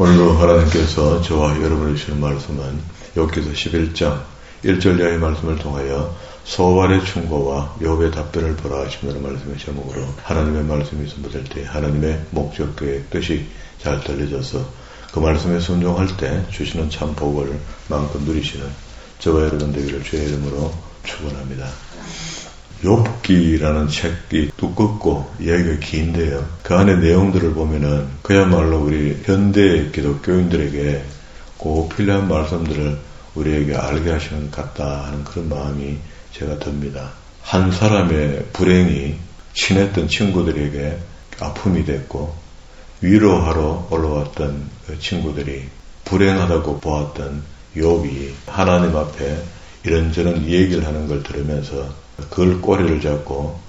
오늘도 하나님께서 저와 여러분을 주시는 말씀은 욥기서 11장 1절 이하의 말씀을 통하여 소발의 충고와 욥의 답변을 보라 하시는 말씀의 제목으로 하나님의 말씀이 선포될 때 하나님의 목적, 계획, 뜻이 잘 들려져서 그 말씀에 순종할 때 주시는 참 복을 마음껏 누리시는 저와 여러분 되기를 주의 이름으로 축원합니다. 욥기라는 책이 두껍고 이야기가 긴데요. 그 안에 내용들을 보면은 그야말로 우리 현대 기독교인들에게 꼭 필요한 말씀들을 우리에게 알게 하시는 것 같다 하는 그런 마음이 제가 듭니다. 한 사람의 불행이 친했던 친구들에게 아픔이 됐고 위로하러 올라왔던 그 친구들이 불행하다고 보았던 욥이 하나님 앞에 이런저런 얘기를 하는 걸 들으면서 그걸 꼬리를 잡고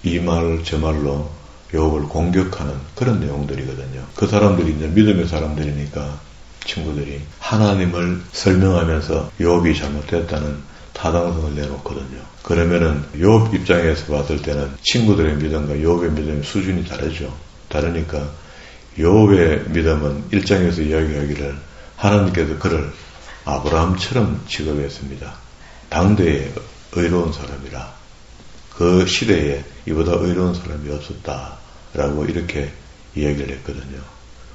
이 말 저 말로 욥을 공격하는 그런 내용들이거든요. 그 사람들이 이제 믿음의 사람들이니까 친구들이 하나님을 설명하면서 욥이 잘못됐다는 타당성을 내놓거든요. 그러면은 욥 입장에서 봤을 때는 친구들의 믿음과 욥의 믿음의 수준이 다르죠. 다르니까 욥의 믿음은 1장에서 이야기하기를 하나님께서 그를 아브라함처럼 취급했습니다. 당대의 의로운 사람이라 그 시대에 이보다 의로운 사람이 없었다라고 이렇게 이야기를 했거든요.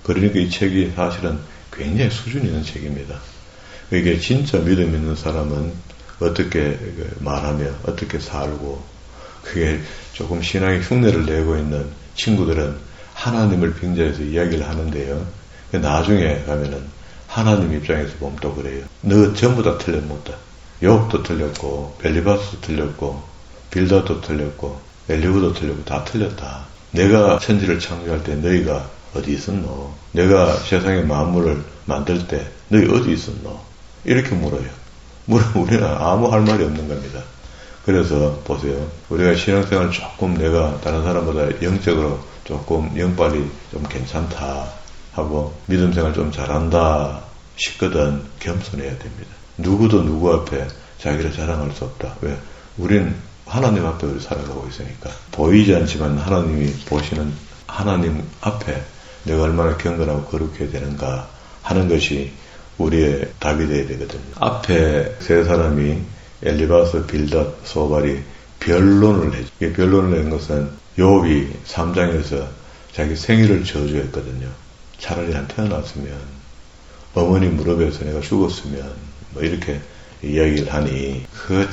그러니까 이 책이 사실은 굉장히 수준 있는 책입니다. 이게 진짜 믿음 있는 사람은 어떻게 말하며 어떻게 살고 그게 조금 신앙의 흉내를 내고 있는 친구들은 하나님을 빙자해서 이야기를 하는데요. 나중에 가면은 하나님 입장에서 보면 또 그래요. 너 전부 다 틀렸다. 욥도 틀렸고 엘리바스도 틀렸고 빌닷도 틀렸고 엘리후도 틀렸고 다 틀렸다. 내가 천지를 창조할 때 너희가 어디 있었노? 내가 세상의 만물을 만들 때 너희 어디 있었노? 이렇게 물어요. 우리는 아무 할 말이 없는 겁니다. 그래서 보세요. 우리가 신앙생활 조금 내가 다른 사람보다 영적으로 조금 영빨이 좀 괜찮다 하고 믿음생활 좀 잘한다 싶거든 겸손해야 됩니다. 누구도 누구 앞에 자기를 자랑할 수 없다. 왜? 우리는 하나님 앞에 우리 살아가고 있으니까. 보이지 않지만 하나님이 보시는 하나님 앞에 내가 얼마나 경건하고 거룩해야 되는가 하는 것이 우리의 답이 되어야 되거든요. 앞에 세 사람이 엘리바스, 빌닷, 소발이 변론을 해요. 이 변론을 낸 것은 욥이 3장에서 자기 생일을 저주했거든요. 차라리 안 태어났으면 어머니 무릎에서 내가 죽었으면 뭐 이렇게 이야기를 하니 그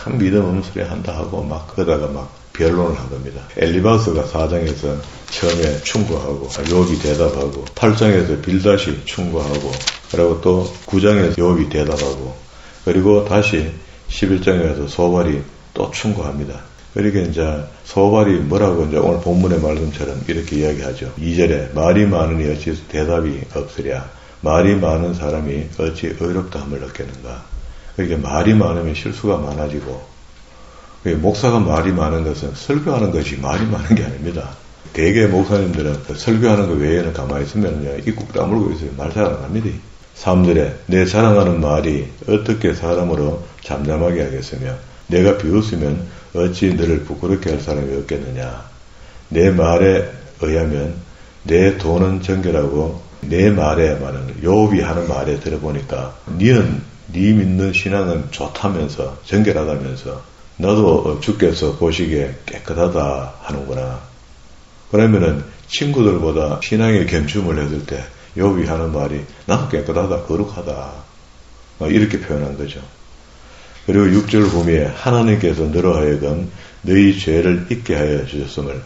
참 믿음 없는 소리 한다 하고 막 그러다가 막 변론을 한 겁니다. 엘리바스가 4장에서 처음에 충고하고 욥이 대답하고 8장에서 빌닷이 충고하고 그리고 또 9장에서 욥이 대답하고 그리고 다시 11장에서 소발이 또 충고합니다. 그러니까 이제 소발이 뭐라고 이제 오늘 본문의 말씀처럼 이렇게 이야기하죠. 2절에 말이 많으니 어찌 대답이 없으랴. 말이 많은 사람이 어찌 의롭다함을 얻겠는가. 그러니까 말이 많으면 실수가 많아지고 목사가 말이 많은 것은 설교하는 것이 말이 많은 게 아닙니다. 대개 목사님들은 설교하는 것 외에는 가만히 있으면 입국 다물고 있어요. 말 잘 안 합니다. 3절에 내 자랑하는 말이 어떻게 사람으로 잠잠하게 하겠으며 내가 비웃으면 어찌 너를 부끄럽게 할 사람이 없겠느냐. 내 말에 의하면 내 돈은 정결하고 내 말에 말하는 욥이 하는 말에 들어보니까 니는 네 믿는 신앙은 좋다면서 정결하다면서 너도 주께서 보시기에 깨끗하다 하는구나. 그러면은 친구들보다 신앙의 겸춤을 했을 때 욥이 하는 말이 나도 깨끗하다 거룩하다 이렇게 표현한 거죠. 그리고 6절 보미에 하나님께서 너로 하여금 너희 죄를 잊게 하여 주셨음을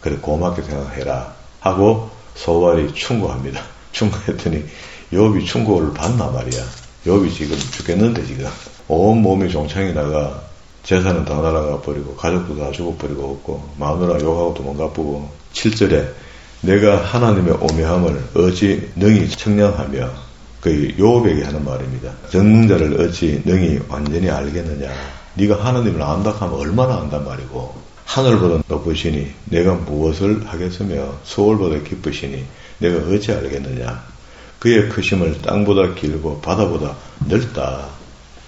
그래 고맙게 생각해라 하고 소발이 충고합니다. 충고했더니 욥이 충고를 받나 말이야. 욥이 지금 죽겠는데 지금 온 몸이 종창이 나가 재산은 다 날아가 버리고 가족도 다 죽어버리고 없고 마누라 욕하고 도망가쁘고 7절에 내가 하나님의 오묘함을 어찌 능히 청량하며 그 욥에게 하는 말입니다. 정능자를 어찌 능히 완전히 알겠느냐. 네가 하나님을 안다 하면 얼마나 안단 말이고 하늘보다 높으시니 내가 무엇을 하겠으며 서울보다 깊으시니 내가 어찌 알겠느냐. 그의 크심을 땅보다 길고 바다보다 넓다.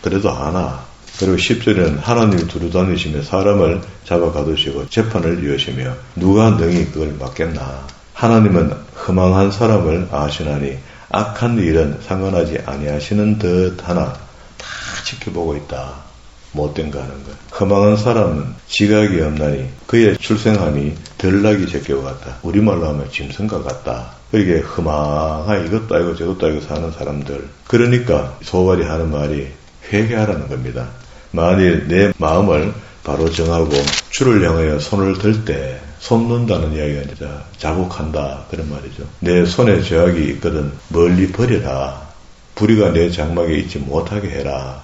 그래도 아나. 그리고 10절에는 하나님이 두루다니시며 사람을 잡아 가두시고 재판을 이으시며 누가 능히 그걸 막겠나. 하나님은 허망한 사람을 아시나니 악한 일은 상관하지 아니하시는 듯 하나 다 지켜보고 있다. 못된 거 하는 것. 허망한 사람은 지각이 없나니 그의 출생함이 덜나기 제껴 같다. 우리말로 하면 짐승과 같다. 그렇게 허망하게 이것도 아니고 저것도 아니고 사는 사람들. 그러니까 소발이 하는 말이 회개하라는 겁니다. 만일 내 마음을 바로 정하고 주를 향하여 손을 들 때 손 놓는다는 이야기가 이제 자국한다 그런 말이죠. 내 손에 죄악이 있거든 멀리 버려라. 불의가 내 장막에 있지 못하게 해라.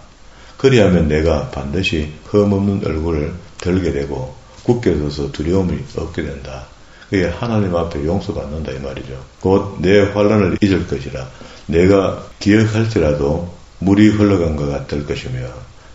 그리하면 내가 반드시 흠없는 얼굴을 들게 되고 굳게 서서 두려움이 없게 된다. 그게 하나님 앞에 용서받는다 이 말이죠. 곧 내 환난을 잊을 것이라. 내가 기억할지라도 물이 흘러간 것 같을 것이며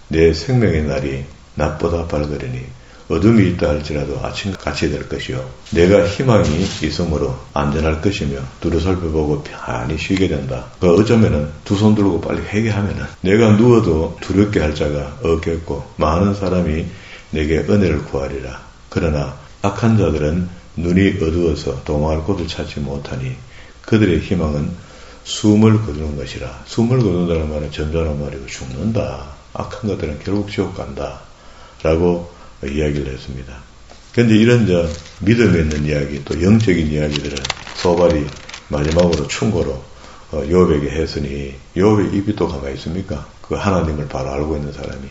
내 생명의 날이 낮보다 밝으리니 어둠이 있다 할지라도 아침같이 될 것이요. 내가 희망이 있으므로 안전할 것이며 두루 살펴보고 편히 쉬게 된다. 어쩌면은 두 손 들고 빨리 회개하면은 내가 누워도 두렵게 할 자가 없겠고 많은 사람이 내게 은혜를 구하리라. 그러나 악한 자들은 눈이 어두워서 도망할 곳을 찾지 못하니 그들의 희망은 숨을 거두는 것이라. 숨을 거둔다는 말은 전자란 말이고 죽는다. 악한 것들은 결국 지옥 간다. 라고 이야기를 했습니다. 그런데 이런 믿음에 있는 이야기, 또 영적인 이야기들은 소발이 마지막으로 충고로 욥에게 했으니 욥의 입이 또 가만히 있습니까? 그 하나님을 바로 알고 있는 사람이.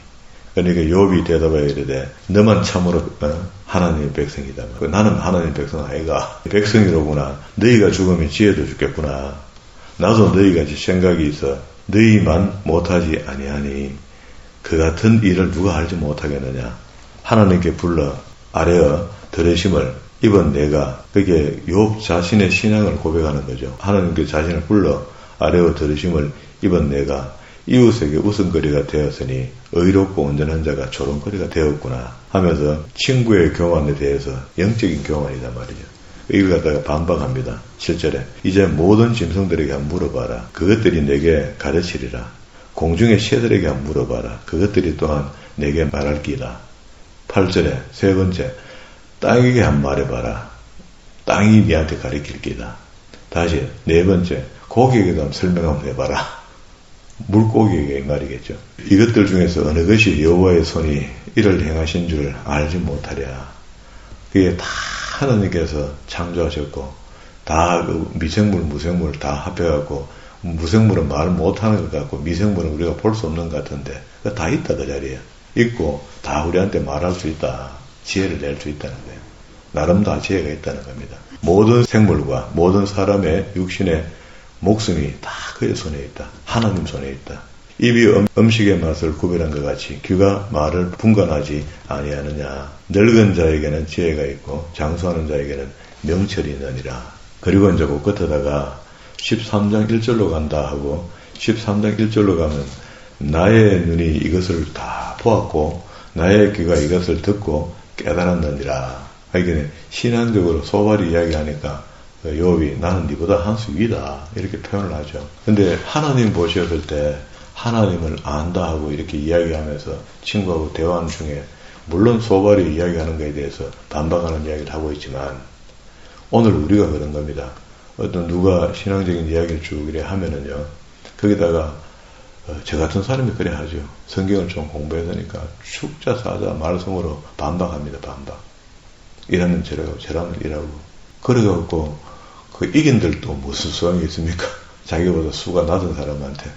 그러니까 욥이 대답하여 이르되 너만 참으로 하나님의 백성이다. 나는 하나님의 백성 아이가 백성이로구나. 너희가 죽으면 지혜도 죽겠구나. 나도 너희같이 생각이 있어 너희만 못하지 아니하니 그 같은 일을 누가 알지 못하겠느냐. 하나님께 불러 아뢰어 들으심을 입은 내가, 그게 욥 자신의 신앙을 고백하는 거죠. 하나님께 자신을 불러 아뢰어 들으심을 입은 내가 이웃에게 웃음거리가 되었으니 의롭고 온전한 자가 조롱거리가 되었구나 하면서 친구의 교만에 대해서 영적인 교만이란 말이죠. 이걸 갖다가 반박합니다. 7절에 이제 모든 짐승들에게 한번 물어봐라. 그것들이 내게 가르치리라. 공중의 새들에게 한번 물어봐라. 그것들이 또한 내게 말할 기다. 8절에 세 번째, 땅에게 한번 말해봐라. 땅이 니한테 가르칠 기다. 다시 네 번째, 고기에게도 한번 설명 한번 해봐라. 물고기에게 말이겠죠. 이것들 중에서 어느 것이 여호와의 손이 이를 행하신 줄 알지 못하랴. 그게 다 하나님께서 창조하셨고 다 그 미생물, 무생물 다 합해갖고 무생물은 말을 못하는 것 같고 미생물은 우리가 볼 수 없는 것 같은데 다 있다 그 자리에. 있고 다 우리한테 말할 수 있다. 지혜를 낼 수 있다는 거예요. 나름 다 지혜가 있다는 겁니다. 모든 생물과 모든 사람의 육신의 목숨이 다 그의 손에 있다. 하나님 손에 있다. 입이 음식의 맛을 구별한 것 같이 귀가 말을 분간하지 아니하느냐. 늙은 자에게는 지혜가 있고 장수하는 자에게는 명철이 있느니라. 그리고 이제 그 끝에다가 13장 1절로 간다 하고 13장 1절로 가면 나의 눈이 이것을 다 보았고 나의 귀가 이것을 듣고 깨달았느니라. 하여간 신앙적으로 소발이 이야기하니까 욥이 나는 네보다 한 수 위다 이렇게 표현을 하죠. 근데 하나님 보셨을 때 하나님을 안다 하고 이렇게 이야기하면서 친구하고 대화하는 중에 물론 소발이 이야기하는 것에 대해서 반박하는 이야기를 하고 있지만 오늘 우리가 그런 겁니다. 어떤 누가 신앙적인 이야기를 쭉 이래 하면은요, 거기다가 저 같은 사람이 그래 하죠. 성경을 좀 공부해서니까 축자 사자 말씀으로 반박합니다. 반박. 이라면 저라고 저라면 이라고. 그래갖고 그 이긴들도 무슨 수강이 있습니까? 자기보다 수가 낮은 사람한테.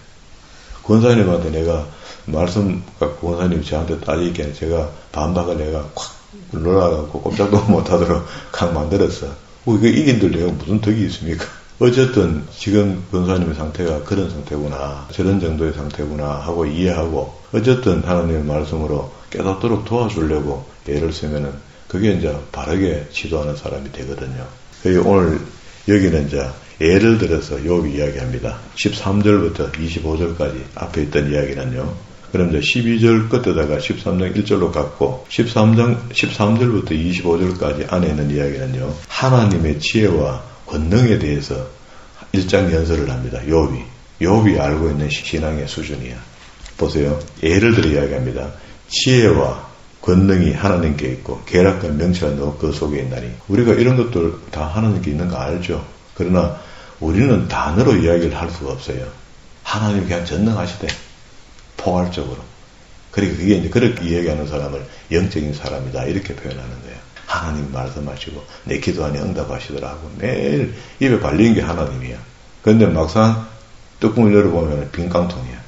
권사님한테 내가 말씀 갖고 권사님이 저한테 따지기에는 제가 반박을 내가 콱 놀라갖고 꼼짝도 못하도록 강 만들었어. 그 이긴들 내가 무슨 덕이 있습니까? 어쨌든 지금 권사님의 상태가 그런 상태구나, 저런 정도의 상태구나 하고 이해하고 어쨌든 하나님의 말씀으로 깨닫도록 도와주려고 예를 쓰면은 그게 이제 바르게 지도하는 사람이 되거든요. 오늘 여기는 이제 예를 들어서 욥이 이야기합니다. 13절부터 25절까지 앞에 있던 이야기는요. 그럼 이제 12절 끝에다가 13장 1절로 갔고 13절부터 25절까지 안에 있는 이야기는요. 하나님의 지혜와 권능에 대해서 1장 연설을 합니다. 욥이 알고 있는 신앙의 수준이야. 보세요. 예를 들어 이야기합니다. 지혜와 권능이 하나님께 있고 계략과 명철은 그 속에 있나니. 우리가 이런 것들 다 하나님께 있는 거 알죠. 그러나 우리는 단어로 이야기를 할 수가 없어요. 하나님이 그냥 전능하시대. 포괄적으로. 그러니까 그게 이제 그렇게 이야기하는 사람을 영적인 사람이다. 이렇게 표현하는 거예요. 하나님 말씀하시고 내 기도하니 응답하시더라고. 매일 입에 발린 게 하나님이야. 그런데 막상 뚜껑을 열어보면 빈 깡통이야.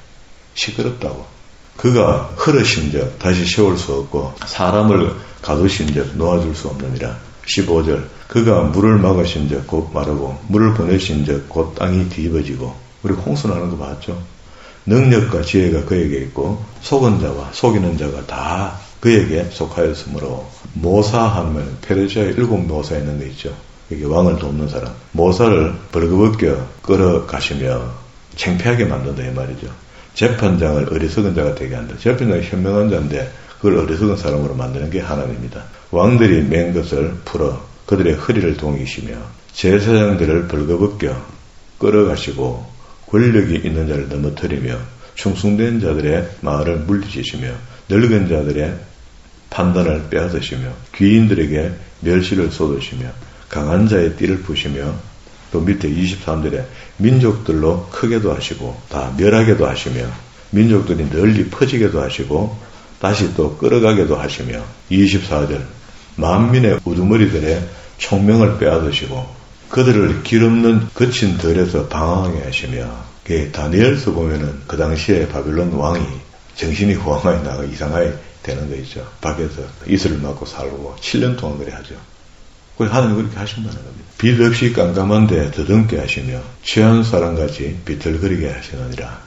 시끄럽다고. 그가 흐르신 적 다시 세울 수 없고 사람을 가두신 적 놓아줄 수 없느니라. 15절 그가 물을 막으신 적 곧 마르고 물을 보내신 적 곧 땅이 뒤집어지고. 우리 홍수나는 거 봤죠? 능력과 지혜가 그에게 있고 속은 자와 속이는 자가 다 그에게 속하였으므로. 모사하면 페르시아의 7 모사 있는 데 있죠. 이게 왕을 돕는 사람. 모사를 벌거벗겨 끌어가시며 창피하게 만든다 이 말이죠. 재판장을 어리석은 자가 되게 한다. 재판장이 현명한 자인데 그걸 어리석은 사람으로 만드는 게 하나님입니다. 왕들이 맨 것을 풀어 그들의 허리를 동이시며 제사장들을 벌거벗겨 끌어가시고 권력이 있는 자를 넘어뜨리며 충성된 자들의 마을을 물리치시며 늙은 자들의 판단을 빼앗으시며 귀인들에게 멸시를 쏟으시며 강한 자의 띠를 푸시며 또 밑에 23절에 민족들로 크게도 하시고 다 멸하게도 하시며 민족들이 널리 퍼지게도 하시고 다시 또 끌어가게도 하시며 24절 만민의 우두머리들의 총명을 빼앗으시고 그들을 길없는 거친 들에서 방황하게 하시며 다니엘서 보면은 그 당시에 바빌론 왕이 정신이 호황하게 나가 이상하게 되는 거 있죠. 밖에서 이슬을 맞고 살고 7년 동안 그래 하죠. 그래서 하나님 그렇게 하신다는 겁니다. 빛 없이 깜깜한데 더듬게 하시며 취한 사람같이 비틀거리게 하시느니라.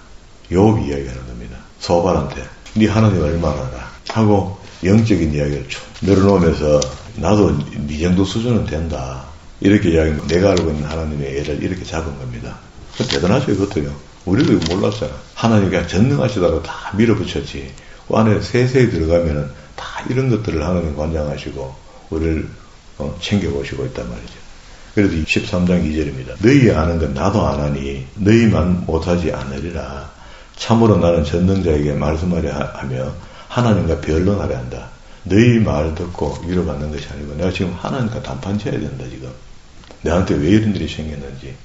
욥이 이야기하는 겁니다. 소발한테 네 하나님 얼마나 알아 하고 영적인 이야기를 쭉 늘어놓으면서 나도 네 정도 수준은 된다. 이렇게 이야기하면 내가 알고 있는 하나님의 애를 이렇게 잡은 겁니다. 대단하죠 이것도요. 우리도 이거 몰랐잖아. 하나님이 그냥 전능하시다고 다 밀어붙였지. 그 안에 세세히 들어가면은 다 이런 것들을 하나님 관장하시고 우리를 챙겨보시고 있단 말이죠. 그래도 13장 2절입니다. 너희 아는 건 나도 아나니 너희만 못하지 않으리라. 참으로 나는 전능자에게 말씀하려 하며 하나님과 변론하려 한다. 너희 말 듣고 위로받는 것이 아니고 내가 지금 하나님과 단판쳐야 된다 지금. 내한테 왜 이런 일이 생겼는지.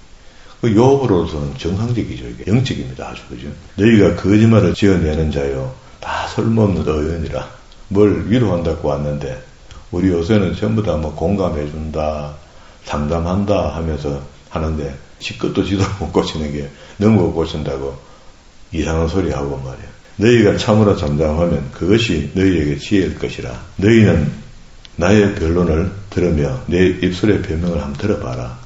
그 욥으로서는 정상적이죠. 이게 영적입니다. 아주 그죠. 너희가 거짓말을 지어내는 자요 다 설모없는 어연이라. 뭘 위로한다고 왔는데 우리 요새는 전부 다 뭐 공감해준다 상담한다 하면서 하는데 지껏도 지도 못 고치는 게 너무 못 고친다고 이상한 소리 하고 말이야. 너희가 참으로 잠잠하면 그것이 너희에게 지혜일 것이라. 너희는 나의 변론을 들으며 내 입술의 변명을 한번 들어봐라.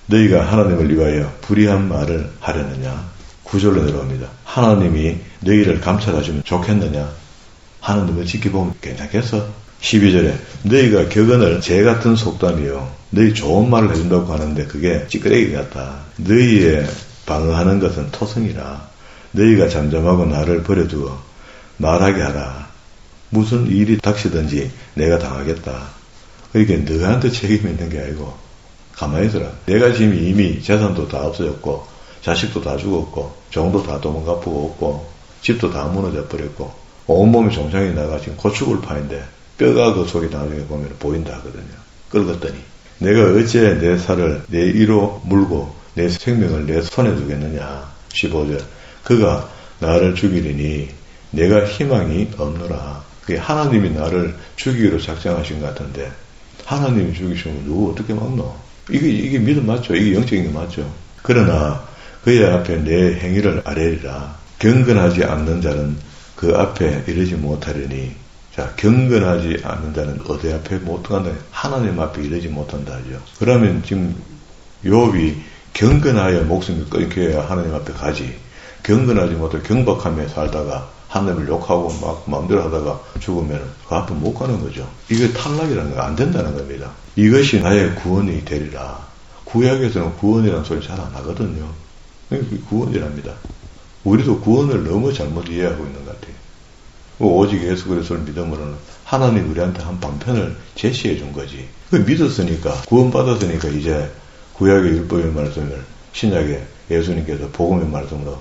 너희가 하나님을 위하여 불의한 말을 하려느냐. 9절로 내려옵니다. 하나님이 너희를 감찰하시면 좋겠느냐. 하나님을 지켜보면 괜찮겠어? 12절에 너희가 격언을 재 같은 속담이요 너희 좋은 말을 해준다고 하는데 그게 찌끄레기 같다. 너희의 방어하는 것은 토성이라. 너희가 잠잠하고 나를 버려두어 말하게 하라. 무슨 일이 닥치든지 내가 당하겠다. 그러니까 너한테 책임이 있는 게 아니고 가만히 있어라. 내가 지금 이미 재산도 다 없어졌고 자식도 다 죽었고 종도 다 도망가쁘고 없고 집도 다 무너져 버렸고 온몸이 종상이 나가 지금 고추골파인데 뼈가 그 속에 나중에 보면 보인다 하거든요. 긁었더니 내가 어째 내 살을 내 이로 물고 내 생명을 내 손에 두겠느냐. 15절 그가 나를 죽이리니 내가 희망이 없노라. 그게 하나님이 나를 죽이기로 작정하신 것 같은데 하나님이 죽이시면 누구 어떻게 막노? 이게 믿음 맞죠? 이게 영적인 거 맞죠? 그러나 그의 앞에 내 행위를 아뢰리라. 경건하지 않는 자는 그 앞에 이르지 못하리니. 자, 경건하지 않는 자는 어디 앞에 못 간다? 하나님 앞에 이르지 못한다 하죠. 그러면 지금 욥이 경건하여 목숨이 끊겨야 하나님 앞에 가지. 경건하지 못하고 경박하며 살다가 하나님을 욕하고 막 마음대로 하다가 죽으면 그 앞에 못 가는 거죠. 이게 탈락이라는 거 안 된다는 겁니다. 이것이 나의 구원이 되리라. 구약에서는 구원이라는 소리 잘 안 하거든요. 구원이랍니다. 우리도 구원을 너무 잘못 이해하고 있는 것 같아요. 오직 예수 그리스도를 믿음으로는 하나님 우리한테 한 방편을 제시해 준 거지. 그 믿었으니까 구원받았으니까 이제 구약의 율법의 말씀을 신약의 예수님께서 복음의 말씀으로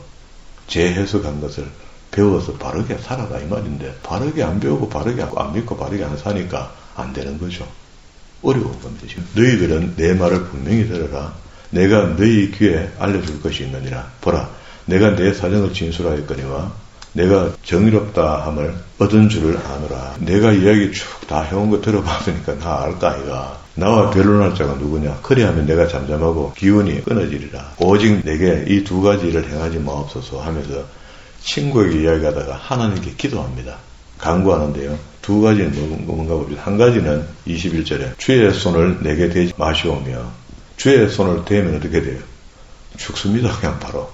재해석한 것을 배워서 바르게 살아라 이 말인데 바르게 안 배우고 바르게 안 믿고 바르게 안 사니까 안 되는 거죠. 어려운 겁니다. 지금 너희들은 내 말을 분명히 들어라. 내가 너희 귀에 알려줄 것이 있느니라. 보라, 내가 내 사정을 진술하였거니와 내가 정의롭다 함을 얻은 줄을 아노라. 내가 이야기 쭉 다 해온 거 들어봤으니까 나 알까 이가. 나와 변론할 자가 누구냐? 그리하면 내가 잠잠하고 기운이 끊어지리라. 오직 내게 이 두 가지 일을 행하지 마옵소서 하면서 친구에게 이야기하다가 하나님께 기도합니다. 간구하는데요. 두 가지는 뭔가 봅시다. 한 가지는 21절에 주의 손을 내게 대지 마시오며, 주의 손을 대면 어떻게 돼요? 죽습니다. 그냥 바로.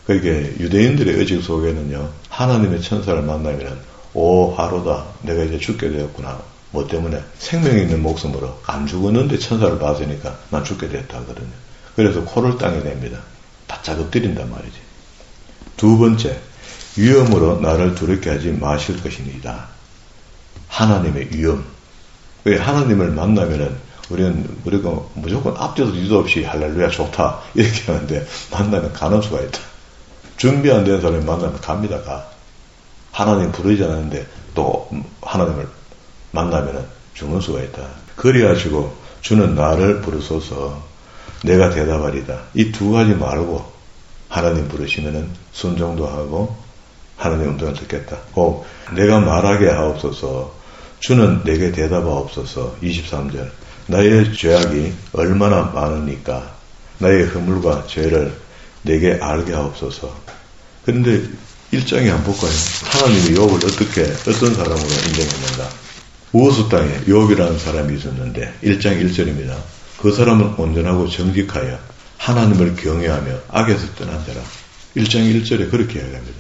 그러니까 유대인들의 의식 속에는요, 하나님의 천사를 만나면은 오 하루다, 내가 이제 죽게 되었구나. 뭐 때문에? 생명이 있는 목숨으로 안 죽었는데 천사를 봤으니까 난 죽게 됐다 하거든요. 그래서 코를 땅에 냅니다. 바짝 엎드린단 말이지. 두 번째, 위험으로 나를 두렵게 하지 마실 것이니이다. 하나님의 위험. 하나님을 만나면은 우리가 무조건 앞뒤도 뒤도 없이 할렐루야 좋다 이렇게 하는데, 만나면 가는 수가 있다. 준비 안 된 사람이 만나면 갑니다. 가. 하나님 부르지 않았는데 또 하나님을 만나면은 죽는 수가 있다. 그래가지고 주는 나를 부르소서 내가 대답하리다. 이 두 가지 말고 하나님 부르시면은 순종도 하고 하나님 음성을 듣겠다. 내가 말하게 하옵소서. 주는 내게 대답하옵소서. 23절. 나의 죄악이 얼마나 많으니까 나의 허물과 죄를 내게 알게 하옵소서. 그런데 1장에 한번 볼까요? 하나님이 욥을 어떤 사람으로 인정했는가? 우스 땅에 욥이라는 사람이 있었는데 1장 1절입니다. 그 사람은 온전하고 정직하여 하나님을 경외하며 악에서 떠난 자라. 1장 1절에 그렇게 이야기합니다.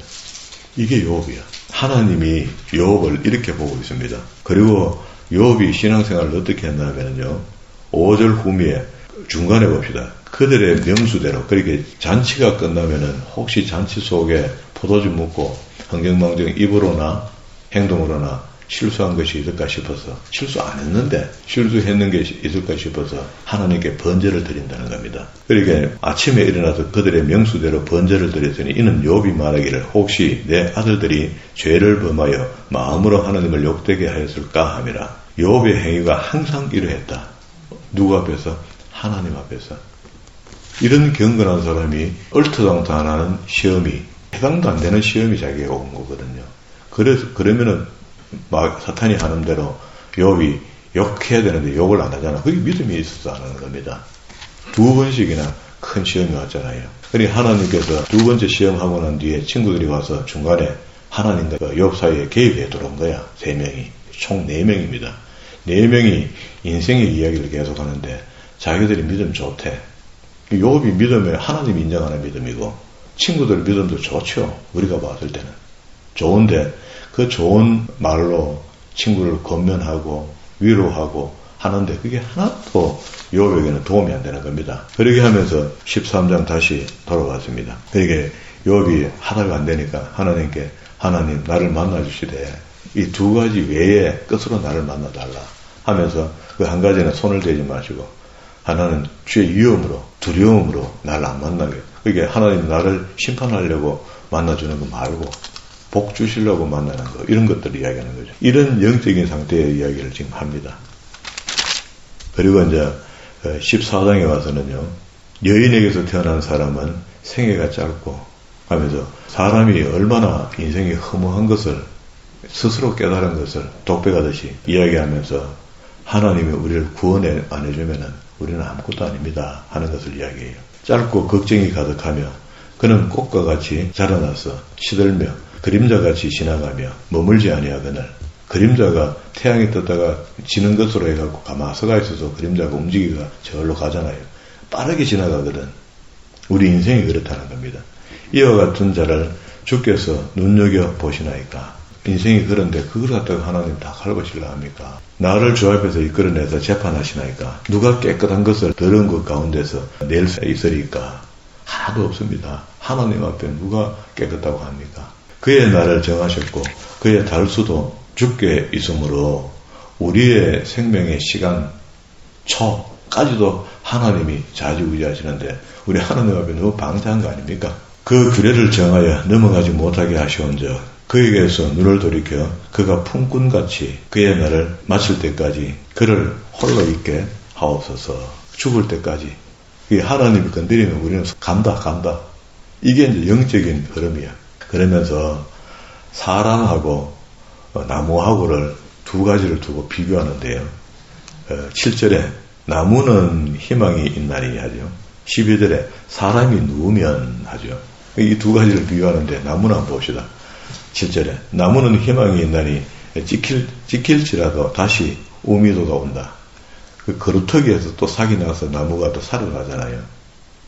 이게 욥이야. 하나님이 욥을 이렇게 보고 있습니다. 그리고 욥이 신앙생활을 어떻게 했냐면요, 5절 후미에 중간에 봅시다. 그들의 명수대로, 그렇게 잔치가 끝나면은 혹시 잔치 속에 포도주 묻고 흥정망정 입으로나 행동으로나 실수한 것이 있을까 싶어서, 실수 안 했는데 실수했는 게 있을까 싶어서 하나님께 번제를 드린다는 겁니다. 그러니까 아침에 일어나서 그들의 명수대로 번제를 드렸더니 이는 욥이 말하기를 혹시 내 아들들이 죄를 범하여 마음으로 하나님을 욕되게 하였을까 함이라. 욥의 행위가 항상 이러했다. 누구 앞에서? 하나님 앞에서. 이런 경건한 사람이 얼토당토하는 시험이, 해당도 안 되는 시험이 자기에게 온 거거든요. 그러면은 막 사탄이 하는 대로 욥이 욕해야 되는데 욕을 안 하잖아. 그게 믿음이 있어서 안 하는 겁니다. 두 번씩이나 큰 시험이 왔잖아요. 그러니 하나님께서 두 번째 시험하고 난 뒤에 친구들이 와서 중간에 하나님과 욥 사이에 개입해 들어온 거야. 3명이. 총 4명입니다. 4명이 인생의 이야기를 계속하는데 자기들이 믿음 좋대. 욥이 믿음에 하나님 인정하는 믿음이고 친구들 믿음도 좋죠. 우리가 봤을 때는. 좋은데 그 좋은 말로 친구를 권면하고 위로하고 하는데 그게 하나도 욥에게는 도움이 안 되는 겁니다. 그렇게 하면서 13장 다시 돌아왔습니다. 그러니까 욥이 하다가 안 되니까 하나님께 하나님 나를 만나주시되 이 두 가지 외에 끝으로 나를 만나달라 하면서 그 한 가지는 손을 대지 마시고 하나는 주의 위험으로 두려움으로 나를 안 만나게. 그러니까 하나님 나를 심판하려고 만나주는 거 말고 복 주시려고 만나는 거, 이런 것들을 이야기하는 거죠. 이런 영적인 상태의 이야기를 지금 합니다. 그리고 이제 14장에 와서는요, 여인에게서 태어난 사람은 생애가 짧고 하면서 사람이 얼마나 인생이 허무한 것을 스스로 깨달은 것을 독백하듯이 이야기하면서 하나님이 우리를 구원해 안 해주면은 우리는 아무것도 아닙니다 하는 것을 이야기해요. 짧고 걱정이 가득하며 그는 꽃과 같이 자라나서 시들며 그림자같이 지나가며 머물지 아니하거늘. 그림자가 태양이 떴다가 지는 것으로 해갖고 가만 서가 있어서 그림자가 움직이가 저절로 가잖아요. 빠르게 지나가거든. 우리 인생이 그렇다는 겁니다. 이와 같은 자를 주께서 눈여겨 보시나이까. 인생이 그런데 그걸 갖다가 하나님 다 갈고실라 합니까? 나를 주 앞에서 이끌어내서 재판하시나이까. 누가 깨끗한 것을 더러운 것 가운데서 낼 수 있으리까? 하나도 없습니다. 하나님 앞에 누가 깨끗하고 합니까? 그의 날을 정하셨고 그의 달수도 주께 있으므로 우리의 생명의 시간 초까지도 하나님이 좌지우지하시는데 우리 하나님 앞에 너무 방자한 거 아닙니까? 그 규례를 정하여 넘어가지 못하게 하시온즉 그에게서 눈을 돌이켜 그가 품꾼같이 그의 날을 마칠 때까지 그를 홀로 있게 하옵소서. 죽을 때까지 하나님이 건드리면 우리는 간다. 이게 이제 영적인 흐름이야. 그러면서 사람하고 나무하고를 두 가지를 두고 비교하는데요. 7절에 나무는 희망이 있나니 하죠. 12절에 사람이 누우면 하죠. 이 두 가지를 비교하는데 나무는 한번 봅시다. 7절에 나무는 희망이 있나니 찍힐지라도 다시 우미도가 온다. 그 그루터기에서 또 삭이 나서 나무가 또 살아나잖아요.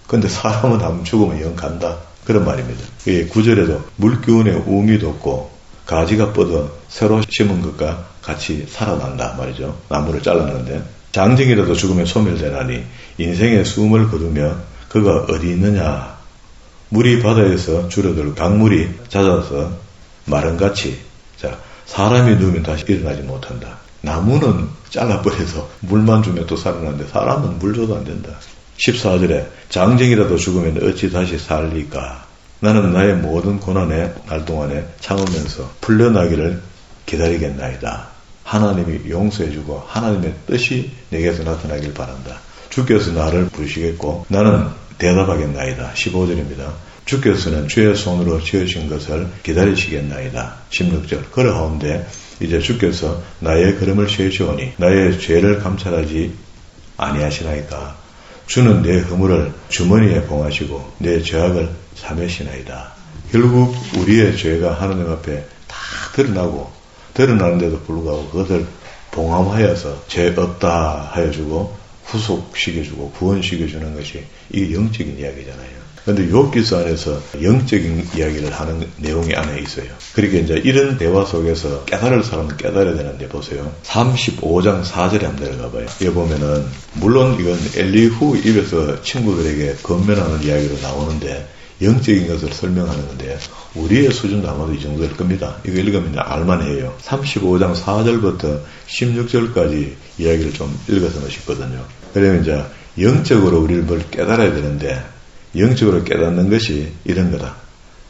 근데 사람은 한번 죽으면 영 간다. 그런 말입니다. 9절에도 물기운에 우미도 없고 가지가 뻗어 새로 심은 것과 같이 살아난다 말이죠. 나무를 잘랐는데 장정이라도 죽으면 소멸되나니 인생의 숨을 거두며 그가 어디 있느냐. 물이 바다에서 줄어들고 강물이 잦아서 마른같이 자 사람이 누우면 다시 일어나지 못한다. 나무는 잘라버려서 물만 주면 또 살아나는데 사람은 물 줘도 안 된다. 14절에 장정이라도 죽으면 어찌 다시 살리까. 나는 나의 모든 고난의 날 동안에 참으면서 풀려나기를 기다리겠나이다. 하나님이 용서해주고 하나님의 뜻이 내게서 나타나길 바란다. 주께서 나를 부르시겠고 나는 대답하겠나이다. 15절입니다. 주께서는 주의 손으로 지으신 것을 기다리시겠나이다. 16절 그러하온데 이제 주께서 나의 걸음을 쇠시오니 나의 죄를 감찰하지 아니하시나이까. 주는 내 허물을 주머니에 봉하시고 내 죄악을 사매시나이다. 결국 우리의 죄가 하나님 앞에 다 드러나는데도 불구하고 그것을 봉함하여서 죄 없다 하여주고 후속시켜주고 구원시켜주는 것이 이게 영적인 이야기잖아요. 그런데 욥기서 안에서 영적인 이야기를 하는 내용이 안에 있어요. 그러니까 이제 이런 대화 속에서 깨달을 사람은 깨달아야 되는데 보세요. 35장 4절에 한번 내려가봐요. 여기 보면은 물론 이건 엘리후 입에서 친구들에게 건면하는 이야기로 나오는데 영적인 것을 설명하는 건데 우리의 수준도 아마도 이 정도 될 겁니다. 이거 읽으면 알만해요. 35장 4절부터 16절까지 이야기를 좀 읽어서 넣으셨거든요. 그러면 이제 영적으로 우리를 뭘 깨달아야 되는데 영적으로 깨닫는 것이 이런 거다.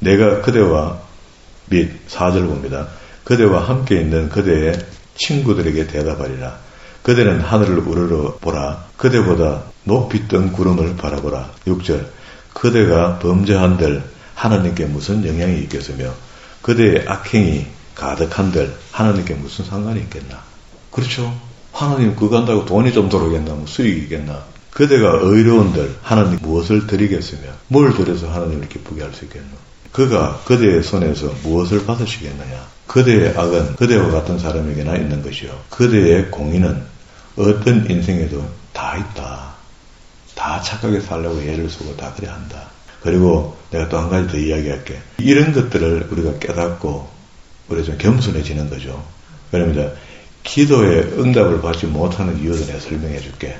내가 그대와 및 4절 봅니다. 그대와 함께 있는 그대의 친구들에게 대답하리라. 그대는 하늘을 우러러 보라. 그대보다 높이 뜬 구름을 바라보라. 6절 그대가 범죄한들 하나님께 무슨 영향이 있겠으며 그대의 악행이 가득한들 하나님께 무슨 상관이 있겠나. 그렇죠. 하나님 그거 한다고 돈이 좀 들어오겠나 뭐 수익이 있겠나. 그대가 의로운들 하나님 무엇을 드리겠으며 뭘 드려서 하나님을 기쁘게 할 수 있겠노. 그가 그대의 손에서 무엇을 받으시겠느냐. 그대의 악은 그대와 같은 사람에게나 있는 것이요 그대의 공의는 어떤 인생에도 다 있다. 다 착하게 살려고 애를 쓰고 다 그래 한다. 그리고 내가 또 한 가지 더 이야기할게. 이런 것들을 우리가 깨닫고 우리가 좀 겸손해지는 거죠. 그러면 기도에 응답을 받지 못하는 이유도 내가 설명해 줄게.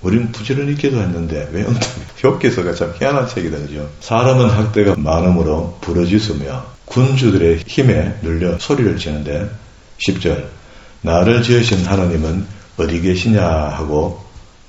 우리는 부지런히 기도했는데 왜 응답이? 욥기서가 참 희한한 책이다, 그죠? 사람은 학대가 많음으로 부르짖으며 군주들의 힘에 눌려 소리를 지는데 10절 나를 지으신 하나님은 어디 계시냐 하고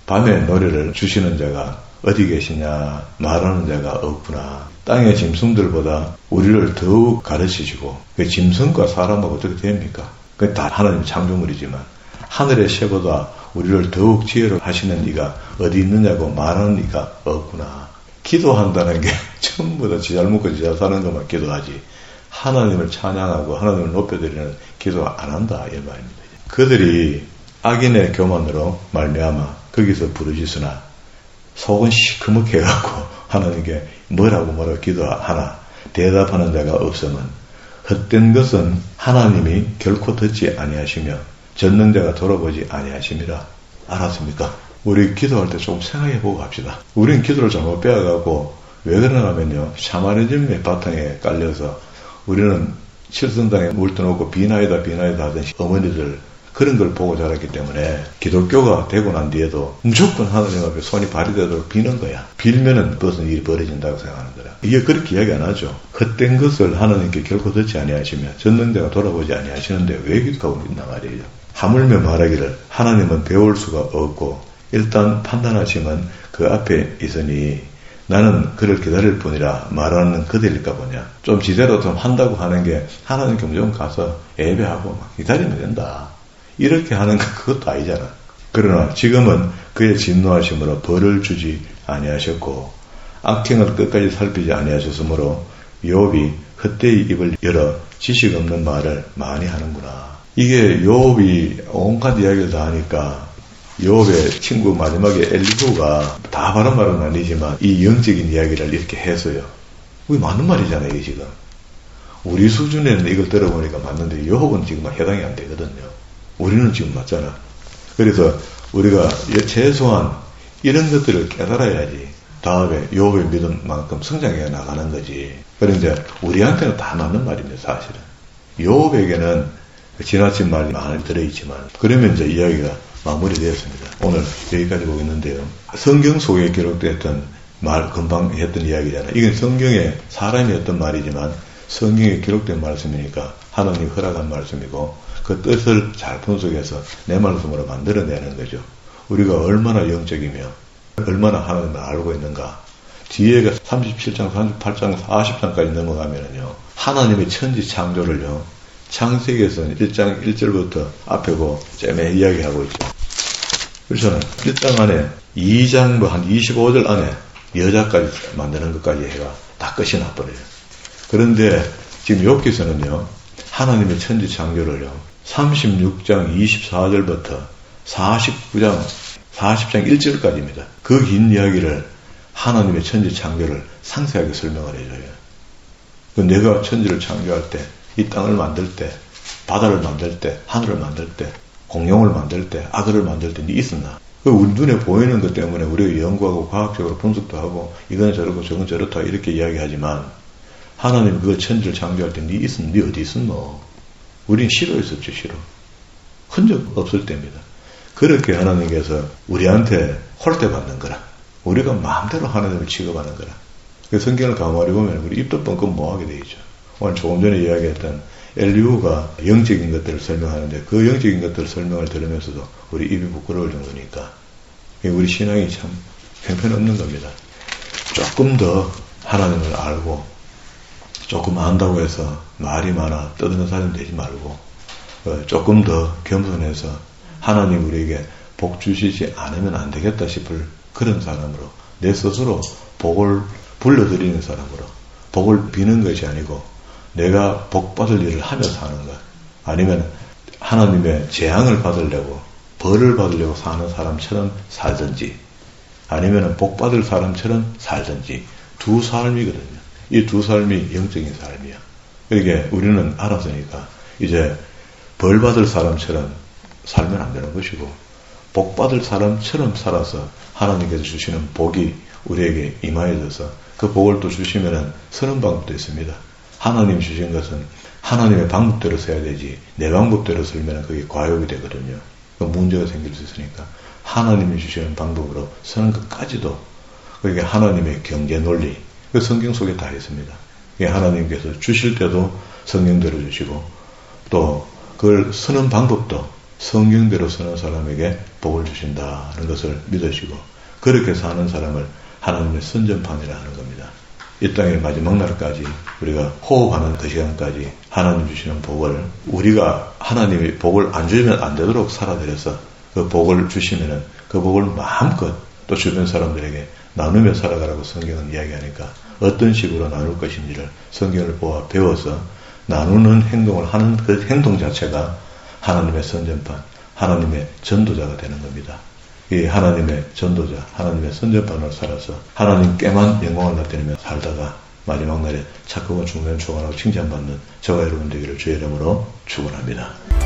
밤에 노래를 주시는 자가 어디 계시냐 말하는 자가 없구나. 땅의 짐승들보다 우리를 더욱 가르치시고 그 짐승과 사람하고 어떻게 됩니까? 그 다 하나님 창조물이지만 하늘의 새보다 우리를 더욱 지혜로 하시는 이가 어디 있느냐고 말하는 이가 없구나. 기도한다는 게 전부 다 지 잘 먹고 지 잘 사는 것만 기도하지 하나님을 찬양하고 하나님을 높여드리는 기도 안 한다 이 말입니다. 그들이 악인의 교만으로 말미암아 거기서 부르짖으나 속은 시커멓게 해갖고 하나님께 뭐라고 기도하나 대답하는 자가 없으면 헛된 것은 하나님이 결코 듣지 아니하시며 전능자가 돌아보지 아니하심이라. 알았습니까? 우리 기도할 때 조금 생각해보고 합시다. 우리는 기도를 잘못 빼앗가고 왜 그러나 하면요 샤머니즘의 바탕에 깔려서 우리는 칠성당에 물 떠놓고 비나이다 하던 어머니들 그런 걸 보고 자랐기 때문에 기독교가 되고 난 뒤에도 무조건 하나님 앞에 손이 발이 되도록 비는 거야. 빌면은 무슨 일이 벌어진다고 생각하는 거라. 이게 그렇게 이야기 안 하죠. 헛된 것을 하나님께 결코 듣지 아니하시며 전능자가 돌아보지 아니하시는데 왜 기도하고 있나 말이에요. 하물며 말하기를 하나님은 배울 수가 없고 일단 판단하시면 그 앞에 있으니 나는 그를 기다릴 뿐이라 말하는 그들일까 보냐. 좀 지대로 좀 한다고 하는 게 하나님께 무조건 가서 예배하고 막 기다리면 된다. 이렇게 하는 거 그것도 아니잖아. 그러나 지금은 그의 진노하심으로 벌을 주지 아니하셨고 악행을 끝까지 살피지 아니하셨으므로 욥이 헛되이 입을 열어 지식 없는 말을 많이 하는구나. 이게 욥이 온갖 이야기를 다 하니까 욥의 친구 마지막에 엘리후가 다 바른 말은 아니지만 이 영적인 이야기를 이렇게 해서요. 그게 맞는 말이잖아요. 이게 지금. 우리 수준에는 이걸 들어보니까 맞는데 욥은 지금 해당이 안 되거든요. 우리는 지금 맞잖아. 그래서 우리가 최소한 이런 것들을 깨달아야지 다음에 욥의 믿음만큼 성장해 나가는 거지. 그런데 우리한테는 다 맞는 말입니다. 사실은. 욥에게는 지나친 말이 많이 들어있지만 그러면 이제 이야기가 마무리되었습니다. 오늘 여기까지 보겠는데요. 성경 속에 기록됐던 말, 금방 했던 이야기잖아요. 이건 성경에 사람이 했던 말이지만 성경에 기록된 말씀이니까 하나님이 허락한 말씀이고 그 뜻을 잘 분석해서 내 말씀으로 만들어내는 거죠. 우리가 얼마나 영적이며 얼마나 하나님을 알고 있는가. 뒤에가 37장, 38장, 40장까지 넘어가면은요. 하나님의 천지 창조를요. 창세기에서는 1장 1절부터 앞에고 째매 이야기하고 있죠. 그래서는 1장 안에 2장 한 25절 안에 여자까지 만드는 것까지 해가 다 끝이 나버려요. 그런데 지금 욥기서는요. 하나님의 천지 창조를요. 36장 24절부터 40장 1절까지입니다. 그 긴 이야기를 하나님의 천지 창조를 상세하게 설명을 해줘요. 내가 천지를 창조할 때, 이 땅을 만들 때, 바다를 만들 때, 하늘을 만들 때, 공룡을 만들 때, 악어를 만들 때 네 있었나? 우리 눈에 보이는 것 때문에 우리가 연구하고 과학적으로 분석도 하고 이건 저렇고 저건 저렇다 이렇게 이야기하지만 하나님 그 천지를 창조할 때 네 있었나? 네 어디 있었노? 우린 싫어했었죠. 싫어. 흔적 없을 때입니다. 그렇게 하나님께서 우리한테 홀대받는 거라. 우리가 마음대로 하나님을 취급하는 거라. 성경을 가만히 보면 우리 입도 뻥끗 뭐하게 되죠. 오늘 조금 전에 이야기했던 엘리후가 영적인 것들을 설명하는데 그 영적인 것들을 설명을 들으면서도 우리 입이 부끄러울 정도니까 우리 신앙이 참 형편없는 겁니다. 조금 더 하나님을 알고 조금 안다고 해서 말이 많아 떠드는 사람 되지 말고 조금 더 겸손해서 하나님 우리에게 복 주시지 않으면 안 되겠다 싶을 그런 사람으로 내 스스로 복을 불러들이는 사람으로 복을 비는 것이 아니고 내가 복 받을 일을 하며 사는 것 아니면 하나님의 재앙을 받으려고 벌을 받으려고 사는 사람처럼 살든지 아니면 복 받을 사람처럼 살든지 두 삶이거든요. 이 두 삶이 영적인 삶이야. 그러니까 우리는 알았으니까 이제 벌 받을 사람처럼 살면 안 되는 것이고 복 받을 사람처럼 살아서 하나님께서 주시는 복이 우리에게 임하여져서 그 복을 또 주시면은 쓰는 방법도 있습니다. 하나님 주신 것은 하나님의 방법대로 써야 되지 내 방법대로 쓰면 그게 과욕이 되거든요. 그 문제가 생길 수 있으니까 하나님이 주시는 방법으로 쓰는 것까지도 그게 하나님의 경제 논리 그 성경 속에 다 있습니다. 하나님께서 주실 때도 성경대로 주시고 또 그걸 쓰는 방법도 성경대로 쓰는 사람에게 복을 주신다는 것을 믿으시고 그렇게 사는 사람을 하나님의 선전판이라 하는 겁니다. 이 땅의 마지막 날까지 우리가 호흡하는 그 시간까지 하나님 주시는 복을 우리가 하나님이 복을 안 주면 안 되도록 살아들여서 그 복을 주시면은 그 복을 마음껏 또 주변 사람들에게 나누며 살아가라고 성경은 이야기하니까 어떤 식으로 나눌 것인지를 성경을 보아 배워서 나누는 행동을 하는 그 행동 자체가 하나님의 선전판, 하나님의 전도자가 되는 겁니다. 이 하나님의 전도자, 하나님의 선전판으로 살아서 하나님께만 영광을 나타내며 살다가 마지막 날에 착하고 중요한 초안하고 칭찬받는 저와 여러분 되기를 주의 이름으로 축원합니다.